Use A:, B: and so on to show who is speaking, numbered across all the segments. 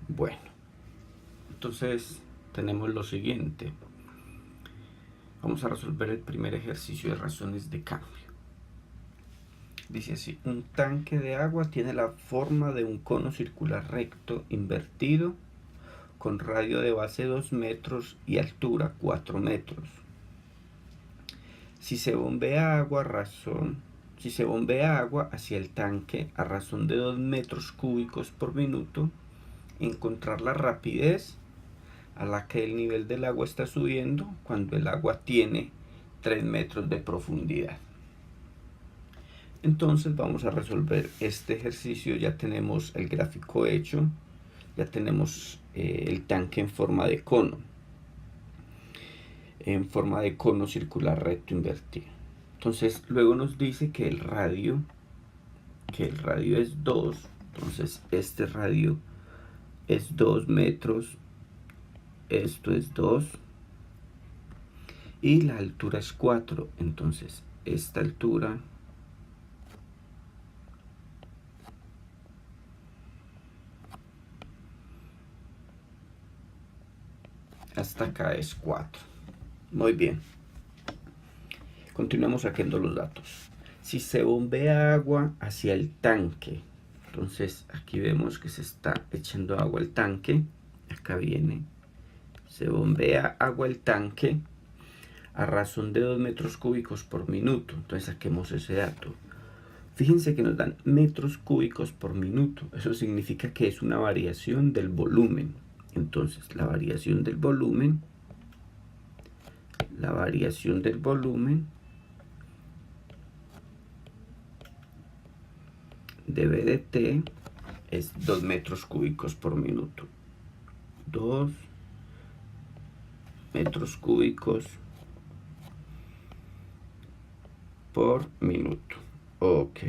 A: Bueno, entonces tenemos lo siguiente. Vamos a resolver el primer ejercicio de razones de cambio. Dice así: un tanque de agua tiene la forma de un cono circular recto invertido con radio de base 2 metros y altura 4 metros. Si se bombea agua hacia el tanque a razón de 2 metros cúbicos por minuto, encontrar la rapidez a la que el nivel del agua está subiendo cuando el agua tiene 3 metros de profundidad. Entonces vamos a resolver este ejercicio. Ya tenemos el gráfico hecho, ya tenemos el tanque en forma de cono circular recto invertido. Entonces luego nos dice que el radio es 2, entonces este radio es 2 metros, esto es 2 y la altura es 4, entonces esta altura hasta acá es 4. Muy bien, continuamos sacando los datos. Si se bombea agua hacia el tanque, entonces aquí vemos que se está echando agua al tanque, acá viene, se bombea agua al tanque a razón de 2 metros cúbicos por minuto. Entonces saquemos ese dato. Fíjense que nos dan metros cúbicos por minuto. Eso significa que es una variación del volumen. Entonces la variación del volumen de V de T es 2 metros cúbicos por minuto. 2 metros cúbicos por minuto. Ok.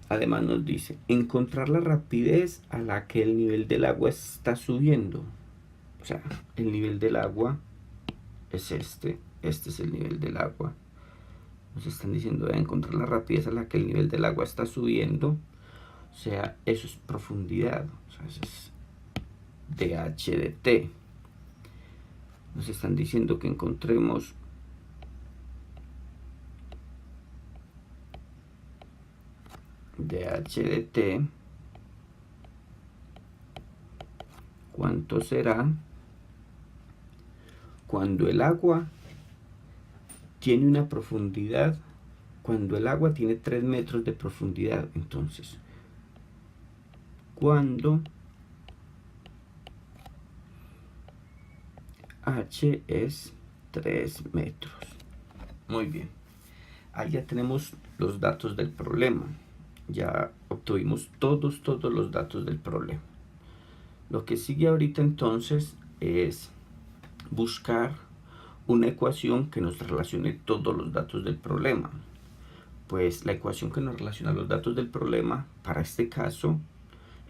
A: Además nos dice encontrar la rapidez a la que el nivel del agua está subiendo. O sea, el nivel del agua es este es el nivel del agua. Nos están diciendo de encontrar la rapidez a la que el nivel del agua está subiendo. O sea, eso es profundidad. O sea, eso es dH de T. Nos están diciendo que encontremos dH de T. ¿Cuánto será cuando el agua tiene una profundidad? Cuando el agua tiene 3 metros de profundidad. Entonces, cuando H es 3 metros. Muy bien. Ahí ya tenemos los datos del problema. Ya obtuvimos todos los datos del problema. Lo que sigue ahorita entonces es buscar una ecuación que nos relacione todos los datos del problema. Pues la ecuación que nos relaciona los datos del problema para este caso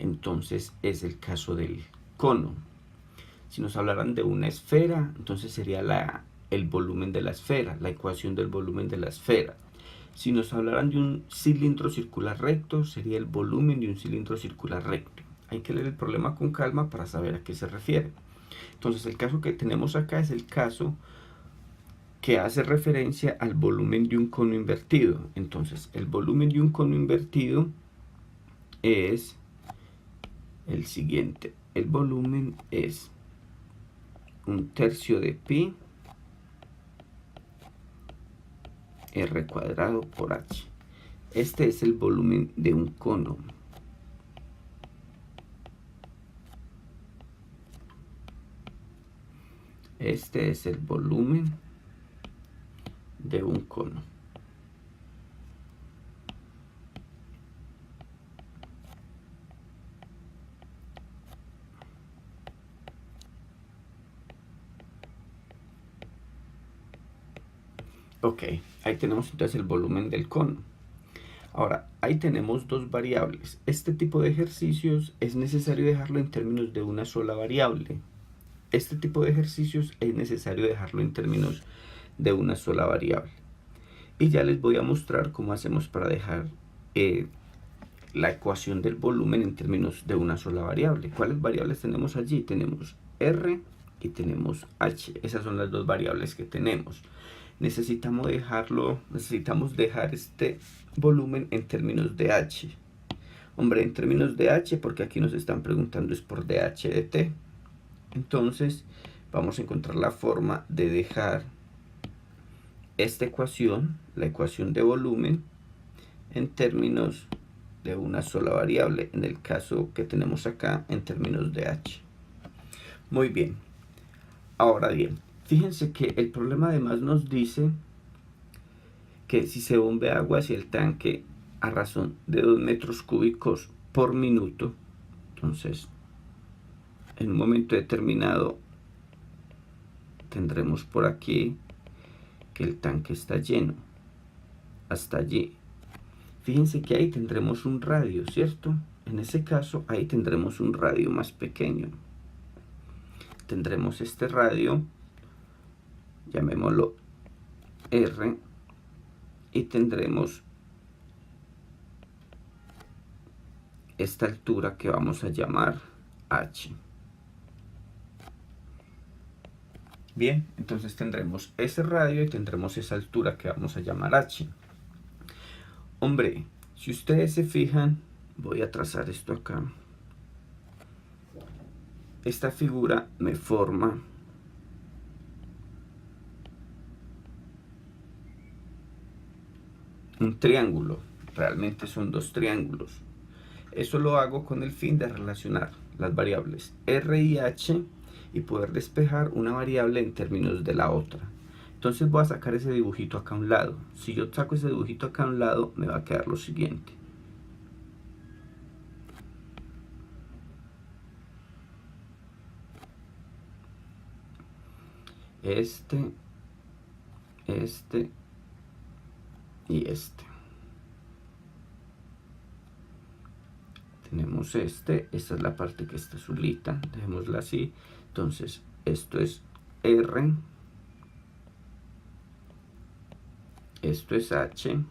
A: entonces es el caso del cono. Si nos hablaran de una esfera, entonces sería el volumen de la esfera, la ecuación del volumen de la esfera. Si nos hablaran de un cilindro circular recto, sería el volumen de un cilindro circular recto. Hay que leer el problema con calma para saber a qué se refiere. Entonces el caso que tenemos acá es el caso que hace referencia al volumen de un cono invertido. Entonces el volumen de un cono invertido es el siguiente. El volumen es 1/3 de pi r cuadrado por h. Este es el volumen de un cono. Este es el volumen de un cono. Ok, ahí tenemos entonces el volumen del cono. Ahora, ahí tenemos dos variables. Este tipo de ejercicios es necesario dejarlo en términos de una sola variable. Este tipo de ejercicios es necesario dejarlo en términos de una sola variable. Y ya les voy a mostrar cómo hacemos para dejar la ecuación del volumen en términos de una sola variable. ¿Cuáles variables tenemos allí? Tenemos R y tenemos H. Esas son las dos variables que tenemos. Necesitamos dejar este volumen en términos de H. Hombre, en términos de H, porque aquí nos están preguntando es por dH de T. Entonces, vamos a encontrar la forma de dejar esta ecuación, la ecuación de volumen, en términos de una sola variable, en el caso que tenemos acá, en términos de H. Muy bien. Ahora bien, fíjense que el problema además nos dice que si se bombea agua hacia el tanque a razón de 2 metros cúbicos por minuto, entonces en un momento determinado tendremos por aquí que el tanque está lleno hasta allí. Fíjense que ahí tendremos un radio, ¿cierto? En ese caso ahí tendremos un radio más pequeño. Tendremos este radio, llamémoslo R, y tendremos esta altura que vamos a llamar H. Bien, entonces tendremos ese radio y tendremos esa altura que vamos a llamar H. Hombre, si ustedes se fijan, voy a trazar esto acá. Esta figura me forma un triángulo. Realmente son dos triángulos. Eso lo hago con el fin de relacionar las variables R y H y poder despejar una variable en términos de la otra. Entonces voy a sacar ese dibujito acá a un lado. Si yo saco ese dibujito acá a un lado, me va a quedar lo siguiente. Este y este. Tenemos esta es la parte que está azulita, dejémosla así. Entonces esto es R, esto es H,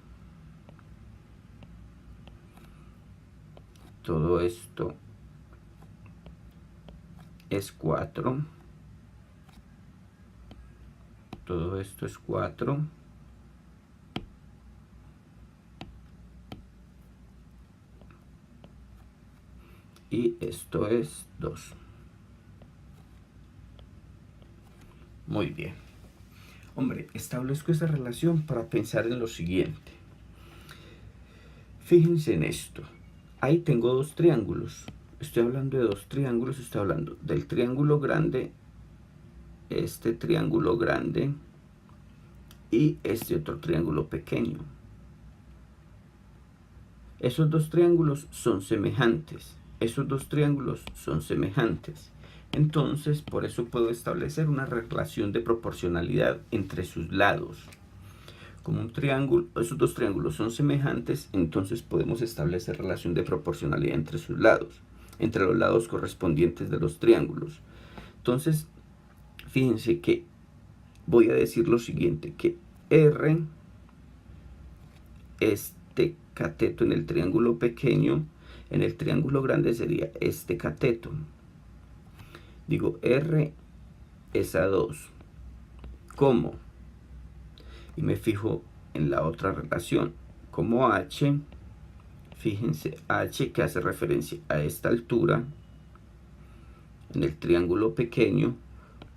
A: todo esto es 4, todo esto es 4, y esto es 2. Muy bien. Hombre, establezco esa relación para pensar en lo siguiente. Fíjense en esto. Ahí tengo dos triángulos. Estoy hablando de dos triángulos. Estoy hablando del triángulo grande, este triángulo grande y este otro triángulo pequeño. Esos dos triángulos son semejantes. Esos dos triángulos son semejantes. Entonces, por eso puedo establecer una relación de proporcionalidad entre sus lados. Como un triángulo, esos dos triángulos son semejantes, entonces podemos establecer relación de proporcionalidad entre sus lados, entre los lados correspondientes de los triángulos. Entonces, fíjense que voy a decir lo siguiente, que R, este cateto en el triángulo pequeño, en el triángulo grande sería este cateto. Digo, R es a 2. ¿Cómo? Y me fijo en la otra relación. Como H, fíjense, H que hace referencia a esta altura en el triángulo pequeño,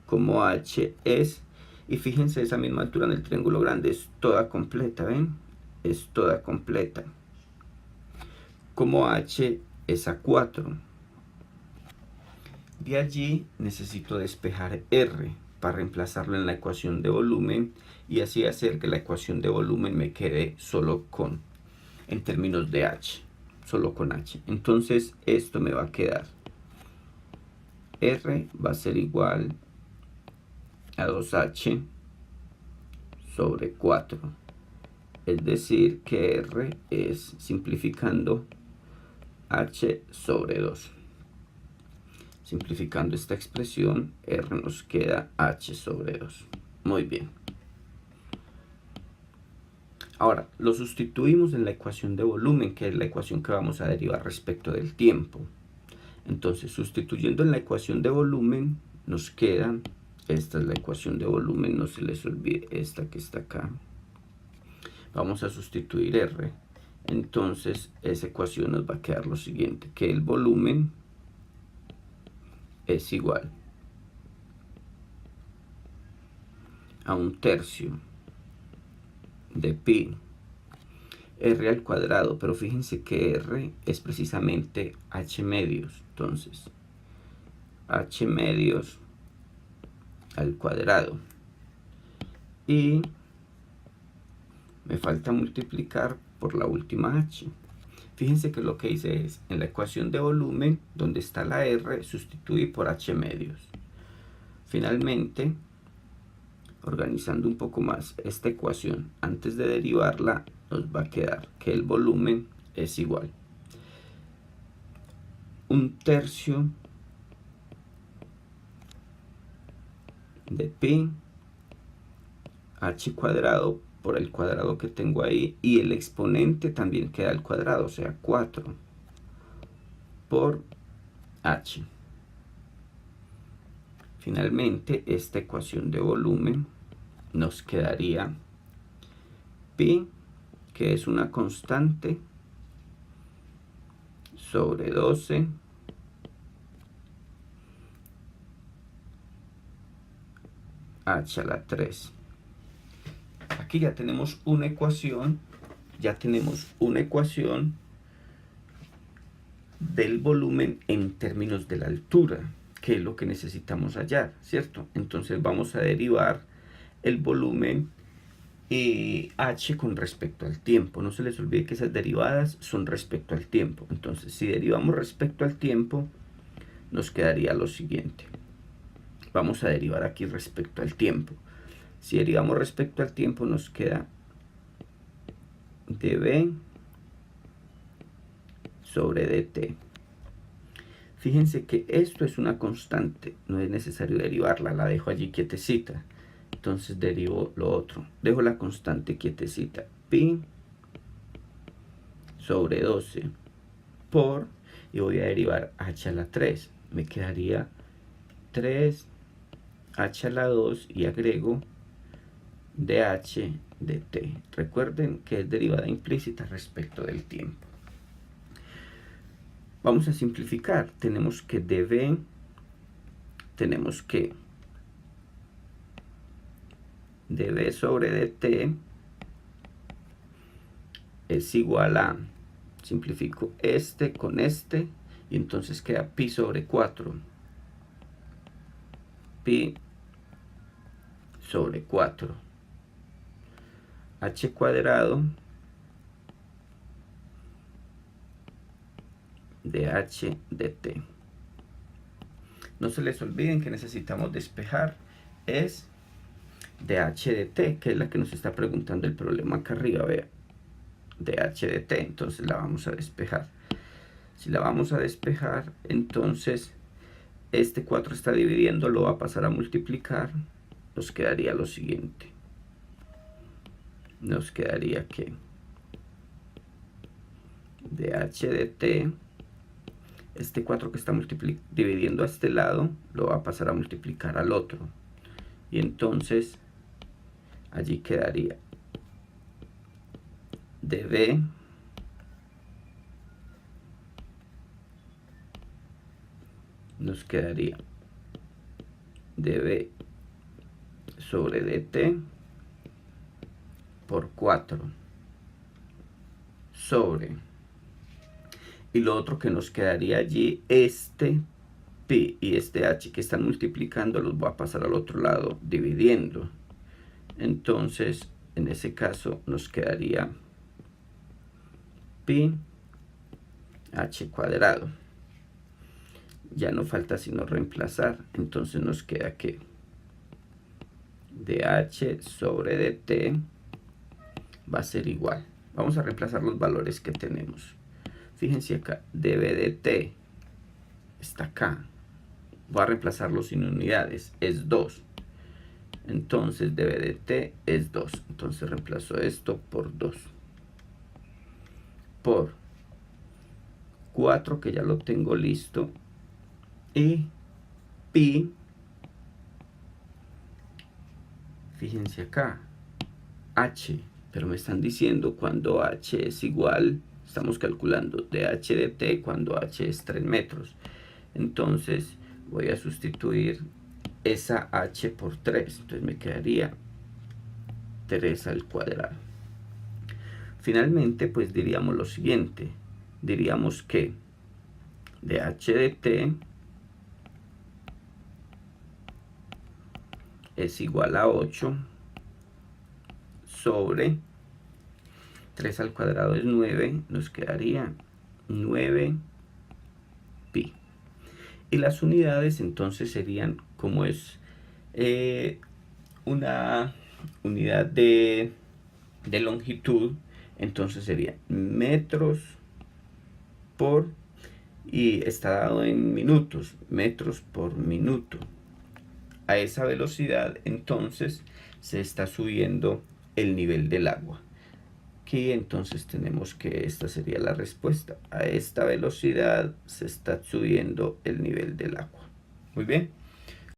A: como H es, y fíjense esa misma altura en el triángulo grande, es toda completa, ¿ven? Es toda completa. Como H es a 4. De allí necesito despejar R para reemplazarlo en la ecuación de volumen y así hacer que la ecuación de volumen me quede solo con, en términos de H, solo con H. Entonces esto me va a quedar, R va a ser igual a 2H sobre 4. Es decir que R es, simplificando, H sobre 2. Simplificando esta expresión, R nos queda H sobre 2. Muy bien. Ahora, lo sustituimos en la ecuación de volumen, que es la ecuación que vamos a derivar respecto del tiempo. Entonces, sustituyendo en la ecuación de volumen, nos quedan, esta es la ecuación de volumen, no se les olvide esta que está acá. Vamos a sustituir R. Entonces, esa ecuación nos va a quedar lo siguiente, que el volumen es igual a 1/3 de pi r al cuadrado, pero fíjense que r es precisamente h medios, entonces h medios al cuadrado, y me falta multiplicar por la última h. Fíjense que lo que hice es, en la ecuación de volumen, donde está la r, sustituí por h medios. Finalmente, organizando un poco más esta ecuación, antes de derivarla, nos va a quedar que el volumen es igual 1/3 de pi h cuadrado por el cuadrado que tengo ahí, y el exponente también queda al cuadrado, o sea 4 por h. Finalmente, esta ecuación de volumen nos quedaría pi, que es una constante, sobre 12 h a la 3. Aquí ya tenemos una ecuación, del volumen en términos de la altura, que es lo que necesitamos hallar, ¿cierto? Entonces vamos a derivar el volumen h con respecto al tiempo. No se les olvide que esas derivadas son respecto al tiempo. Entonces, si derivamos respecto al tiempo, nos quedaría lo siguiente. Vamos a derivar aquí respecto al tiempo. Si derivamos respecto al tiempo, nos queda dv sobre dt. Fíjense que esto es una constante, no es necesario derivarla, la dejo allí quietecita. Entonces derivo lo otro, dejo la constante quietecita, pi sobre 12 por, y voy a derivar h a la 3, me quedaría 3 h a la 2 y agrego dh dt. Recuerden que es derivada implícita respecto del tiempo. Vamos a simplificar. Tenemos que dv sobre dt es igual a, simplifico este con este, y entonces queda pi sobre 4. Pi sobre 4. H cuadrado de h dt. No se les olviden que necesitamos despejar es de h dt, que es la que nos está preguntando el problema acá arriba, vea, de h dt, entonces la vamos a despejar. Si la vamos a despejar, entonces este 4 está dividiendo, lo va a pasar a multiplicar, nos quedaría lo siguiente. Nos quedaría que de h dt, este 4 que está dividiendo a este lado, lo va a pasar a multiplicar al otro. Y entonces, allí quedaría dv nos quedaría dv sobre dt por 4 sobre, y lo otro que nos quedaría allí, este pi y este h que están multiplicando, los voy a pasar al otro lado dividiendo. Entonces, en ese caso nos quedaría pi h cuadrado. Ya no falta sino reemplazar, entonces nos queda que dh sobre dt va a ser igual. Vamos a reemplazar los valores que tenemos. Fíjense acá, dv dt está acá. Voy a reemplazarlo sin unidades, es 2. Entonces dB de T es 2. Entonces reemplazo esto por 2. Por 4, que ya lo tengo listo. Y pi, fíjense acá, h, pero me están diciendo cuando h es igual, estamos calculando dh de t cuando h es 3 metros. Entonces voy a sustituir esa h por 3, entonces me quedaría 3 al cuadrado. Finalmente, pues diríamos lo siguiente, diríamos que dh de t es igual a 8 sobre 3 al cuadrado es 9, nos quedaría 9 pi. Y las unidades entonces serían, como es una unidad de longitud, entonces sería metros por, y está dado en minutos, metros por minuto. A esa velocidad entonces se está subiendo el nivel del agua. Aquí entonces tenemos que esta sería la respuesta. A esta velocidad se está subiendo el nivel del agua. Muy bien.